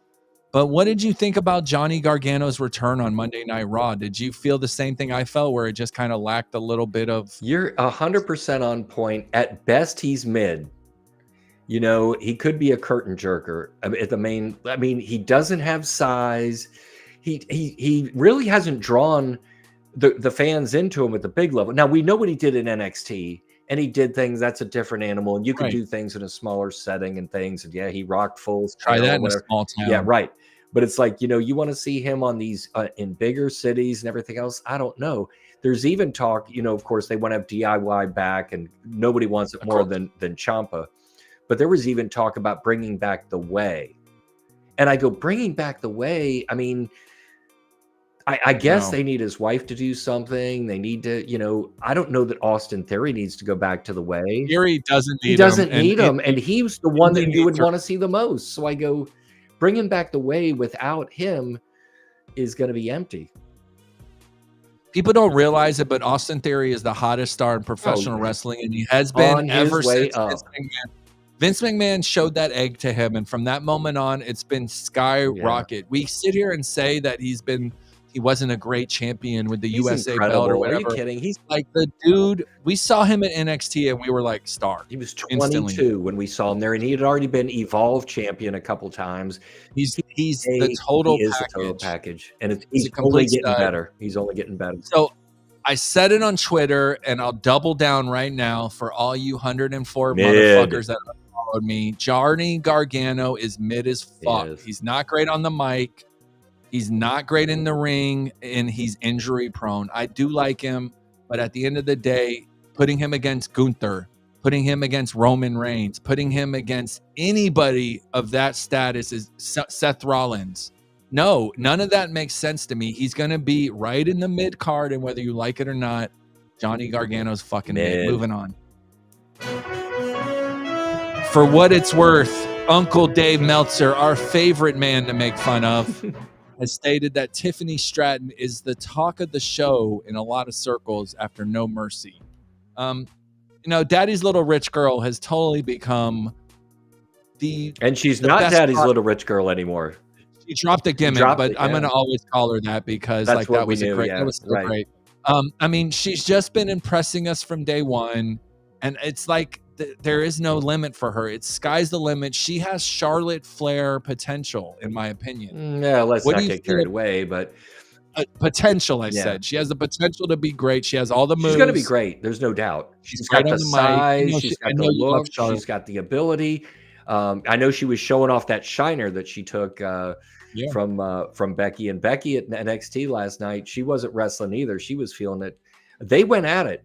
But what did you think about Johnny Gargano's return on Monday Night Raw? Did you feel the same thing I felt, where it just kind of lacked a little bit of... You're 100% on point. At best, he's mid. He could be a curtain jerker at the main. I mean, he doesn't have size. He really hasn't drawn the fans into him at the big level. Now, we know what he did in NXT, and he did things. That's a different animal, and you can do things in a smaller setting and things. And yeah, he rocked full. Try that in a small town. Yeah, right. But it's like, you want to see him on these in bigger cities and everything else. I don't know. There's even talk, of course, they want to have DIY back, and nobody wants it more than Ciampa. But there was even talk about bringing back The Way. And I go, bringing back The Way? I mean, I guess No. they need his wife to do something. They need to, I don't know that Austin Theory needs to go back to the way. Theory doesn't He need him, doesn't need him, and he's the one that you would want to see the most. So I go, bringing back the way without him is going to be empty. People don't realize it, but Austin Theory is the hottest star in professional wrestling, and he has On been his ever way since up. Vince McMahon showed that egg to him, and from that moment on, it's been skyrocket. We sit here and say that he wasn't a great champion with the He's USA incredible. belt or Are whatever. you kidding? He's Like the dude, we saw him at NXT and we were like, star. He was instantly. 22 when we saw him there, and he had already been Evolve champion a couple times. He's the total package, and He's he's only getting better. He's only getting better. So I said it on Twitter, and I'll double down right now for all you 104 motherfuckers that have followed me. Johnny Gargano is mid as fuck. He's not great on the mic. He's not great in the ring, and he's injury prone. I do like him, but at the end of the day, putting him against Gunther, putting him against Roman Reigns, putting him against anybody of that status is Seth Rollins. No, none of that makes sense to me. He's going to be right in the mid card, and whether you like it or not, Johnny Gargano's fucking mid. Moving on. For what it's worth, Uncle Dave Meltzer, our favorite man to make fun of, has stated that Tiffany Stratton is the talk of the show in a lot of circles after No Mercy. Daddy's Little Rich Girl has totally become and she's not Daddy's Little Rich Girl anymore. She dropped the gimmick, I'm going to always call her that because that was great. I mean, she's just been impressing us from day one, and it's like there is no limit for her. It's sky's the limit. She has Charlotte Flair potential, in my opinion. Yeah, let's not get carried away, but potential. I said she has the potential to be great. She has all the moves. She's going to be great. There's no doubt. She's got the size. She's got the look. She's got the ability. I know she was showing off that shiner that she took from Becky, and Becky at NXT last night. She wasn't wrestling either. She was feeling it. They went at it.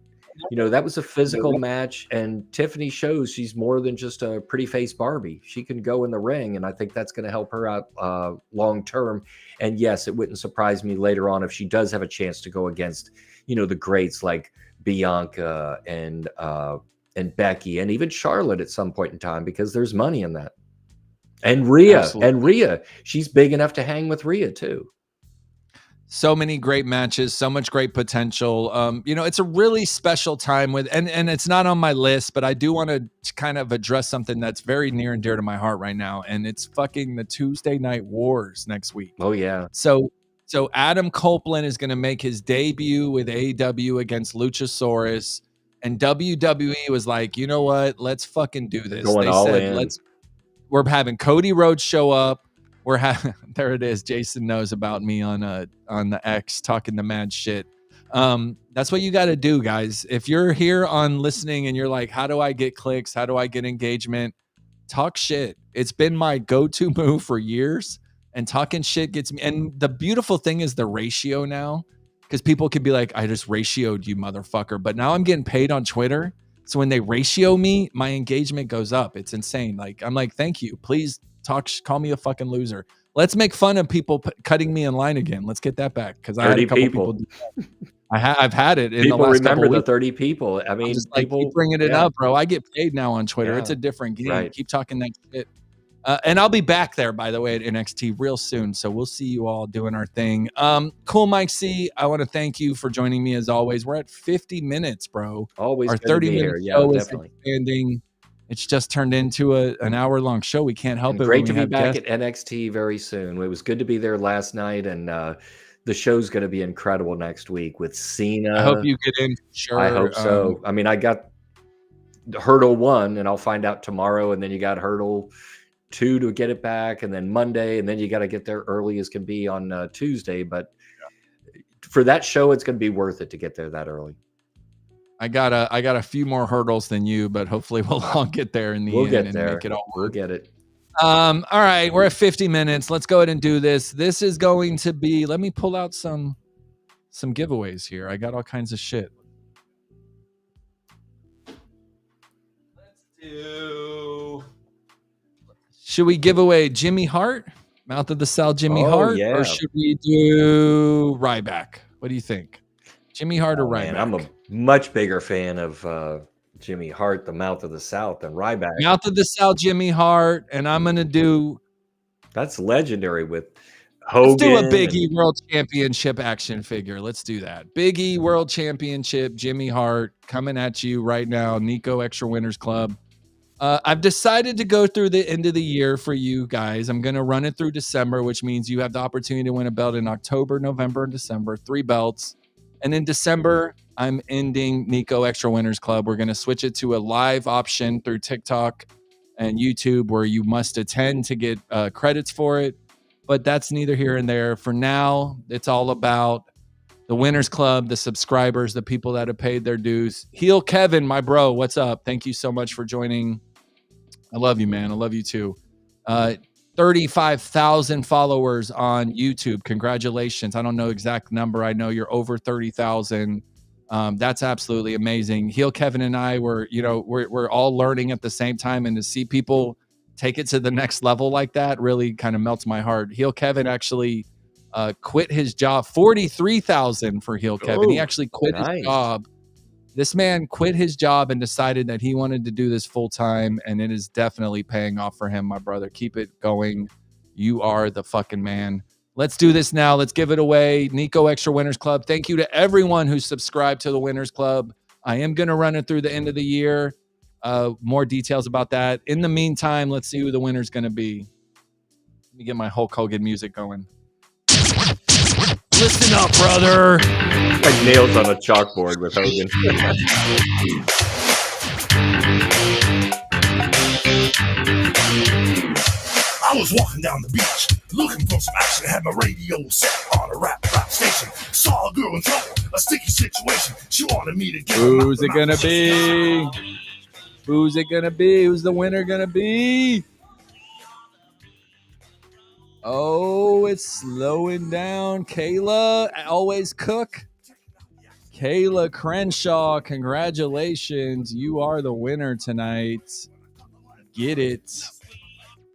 That was a physical match, and Tiffany shows she's more than just a pretty face Barbie. She can go in the ring, and I think that's going to help her out long term. And yes, it wouldn't surprise me later on if she does have a chance to go against, the greats like Bianca and Becky and even Charlotte at some point in time, because there's money in that. And Rhea, she's big enough to hang with Rhea too. So many great matches, so much great potential. It's a really special time and it's not on my list, but I do want to kind of address something that's very near and dear to my heart right now. And it's fucking the Tuesday Night Wars next week. Oh yeah. So Adam Copeland is going to make his debut with AEW against Luchasaurus, and WWE was like, you know what? Let's fucking do this. We're having Cody Rhodes show up. We're having there it is. Jason knows about me on the X talking the mad shit. That's what you got to do, guys. If you're here on listening and you're like, how do I get clicks? How do I get engagement? Talk shit. It's been my go-to move for years, and talking shit gets me. And the beautiful thing is the ratio now, because people could be like, I just ratioed you, motherfucker. But now I'm getting paid on Twitter. So when they ratio me, my engagement goes up. It's insane. Like, I'm like, thank you. Please call me a fucking loser. Let's make fun of people cutting me in line again. Let's get that back, because I had a couple people do that. I've had it in people the last remember couple the weeks. 30 people. I mean, just like, keep bringing it up, bro. I get paid now on Twitter. It's a different game. Right. Keep talking that shit. And I'll be back there, by the way, at NXT real soon. So we'll see you all doing our thing. Cool Mike C, I want to thank you for joining me as always. We're at 50 minutes, bro. Always our 30-minute show is expanding. It's just turned into an hour-long show. We can't help it. Great to be back at NXT very soon. It was good to be there last night, and the show's going to be incredible next week with Cena. I hope you get in. Sure. I hope so. I mean, I got Hurdle 1, and I'll find out tomorrow, and then you got Hurdle 2 to get it back, and then Monday, and then you got to get there early as can be on Tuesday. But for that show, it's going to be worth it to get there that early. I got a few more hurdles than you, but hopefully we'll all get there in the end and make it all work. We'll get it. All right, we're at 50 minutes. Let's go ahead and do this. This is going to be, let me pull out some giveaways here. I got all kinds of shit. Should we give away Jimmy Hart? Mouth of the South, Jimmy Oh, Hart, yeah. or should we do Ryback? What do you think? Jimmy Hart or Ryback? Man, I'm a much bigger fan of Jimmy Hart, the Mouth of the South, than Ryback. Mouth of the South, Jimmy Hart, and I'm gonna do. That's legendary with Let's do a Hogan. Big E World Championship action figure. Let's do that. Big E World Championship, Jimmy Hart coming at you right now. Niko Extra Winners Club. I've decided to go through the end of the year for you guys. I'm going to run it through December, which means you have the opportunity to win a belt in October, November, and December. 3 belts. And in December, I'm ending Niko Extra Winners Club. We're going to switch it to a live option through TikTok and YouTube where you must attend to get credits for it. But that's neither here and there. For now, it's all about the Winners Club, the subscribers, the people that have paid their dues. Heel Kevin, my bro, what's up? Thank you so much for joining. I love you, man. I love you too. 35,000 followers on YouTube. Congratulations. I don't know exact number. I know you're over 30,000. That's absolutely amazing. Heel Kevin and I we're all learning at the same time, and to see people take it to the next level like that really kind of melts my heart. Heel Kevin actually quit his job. 43,000 for Heel Kevin. He actually quit his job. This man quit his job and decided that he wanted to do this full time, and it is definitely paying off for him, my brother. Keep it going. You are the fucking man. Let's do this now. Let's give it away. Niko Extra Winners Club. Thank you to everyone who subscribed to the Winners Club. I am going to run it through the end of the year. More details about that. In the meantime, let's see who the winner's going to be. Let me get my Hulk Hogan music going. Listen up, brother. Like nails on a chalkboard with Hogan. I was walking down the beach, looking for some action. Had my radio set on a rap station. Saw a girl in trouble, a sticky situation. She wanted me to give her Who's it gonna be? Who's it gonna be? Who's the winner gonna be? Oh, it's slowing down. Kayla, always cook. Kayla Crenshaw, congratulations. You are the winner tonight. Get it.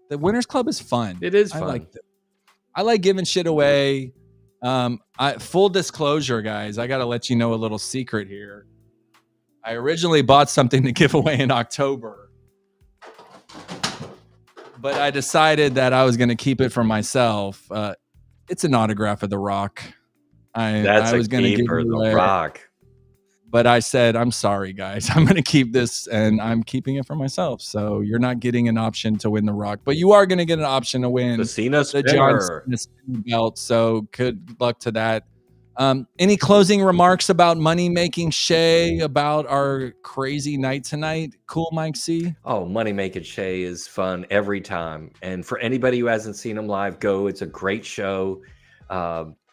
The Winners Club is fun. It is fun. I like giving shit away. Full disclosure, guys, I got to let you know a little secret here. I originally bought something to give away in October, but I decided that I was going to keep it for myself. It's an autograph of The Rock. I was going to give her The Rock. But I said, I'm sorry, guys. I'm going to keep this, and I'm keeping it for myself. So you're not getting an option to win The Rock, but you are going to get an option to win the Cena John Cena belt. So good luck to that. Any closing remarks about Money Making Shay, about our crazy night tonight? Cool, Mike C? Oh, Money Making Shay is fun every time. And for anybody who hasn't seen him live, go. It's a great show.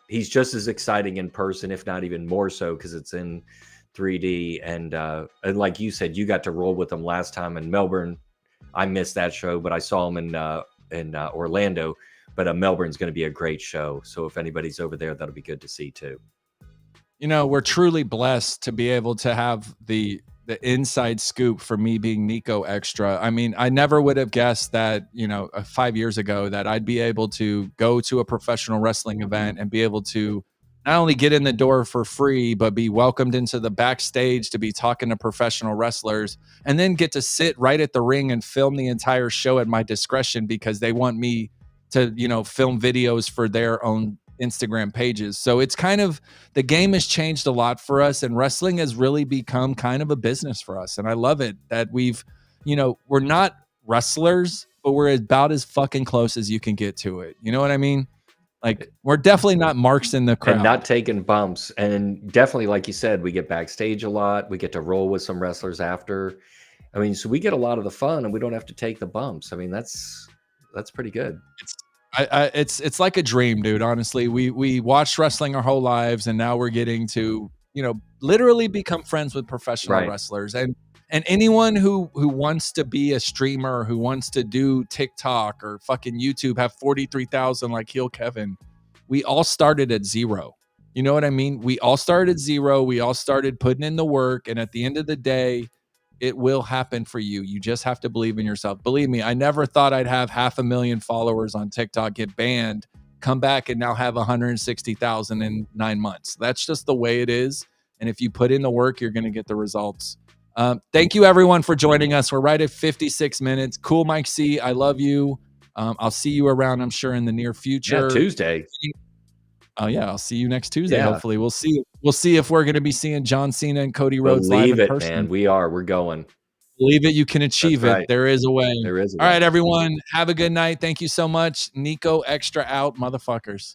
He's just as exciting in person, if not even more so, because it's in 3D. And like you said, you got to roll with him last time in Melbourne. I missed that show, but I saw him in Orlando. But Melbourne's going to be a great show. So if anybody's over there, that'll be good to see too. You know, we're truly blessed to be able to have the inside scoop for me being Niko Extra. I mean, I never would have guessed that, 5 years ago that I'd be able to go to a professional wrestling event and be able to not only get in the door for free, but be welcomed into the backstage to be talking to professional wrestlers, and then get to sit right at the ring and film the entire show at my discretion because they want me to, film videos for their own Instagram pages. So it's kind of, the game has changed a lot for us, and wrestling has really become kind of a business for us. And I love it that we've, we're not wrestlers, but we're about as fucking close as you can get to it. You know what I mean? Like, we're definitely not marks in the crowd. And not taking bumps. And definitely, like you said, we get backstage a lot. We get to roll with some wrestlers after. I mean, so we get a lot of the fun, and we don't have to take the bumps. I mean, that's pretty good. It's like a dream, dude. Honestly, we watched wrestling our whole lives, and now we're getting to, literally become friends with professional wrestlers. And anyone who wants to be a streamer, who wants to do TikTok or fucking YouTube, have 43,000 like Heel Kevin, we all started at zero. You know what I mean? We all started at zero. We all started putting in the work. And at the end of the day, it will happen for you. You just have to believe in yourself. Believe me, I never thought I'd have 500,000 followers on TikTok, get banned, come back and now have 160,000 in 9 months. That's just the way it is. And if you put in the work, you're going to get the results. Thank you everyone for joining us. We're right at 56 minutes. Cool, Mike C. I love you. I'll see you around, I'm sure, in the near future. Yeah, Tuesday. Oh yeah, I'll see you next Tuesday. Yeah. Hopefully, we'll see. We'll see if we're going to be seeing John Cena and Cody Rhodes live in person. Man. We are. We're going. Believe it, you can achieve That's it. right. There is a way. There is a All way. right, everyone. Have a good night. Thank you so much. Niko Extra out, motherfuckers.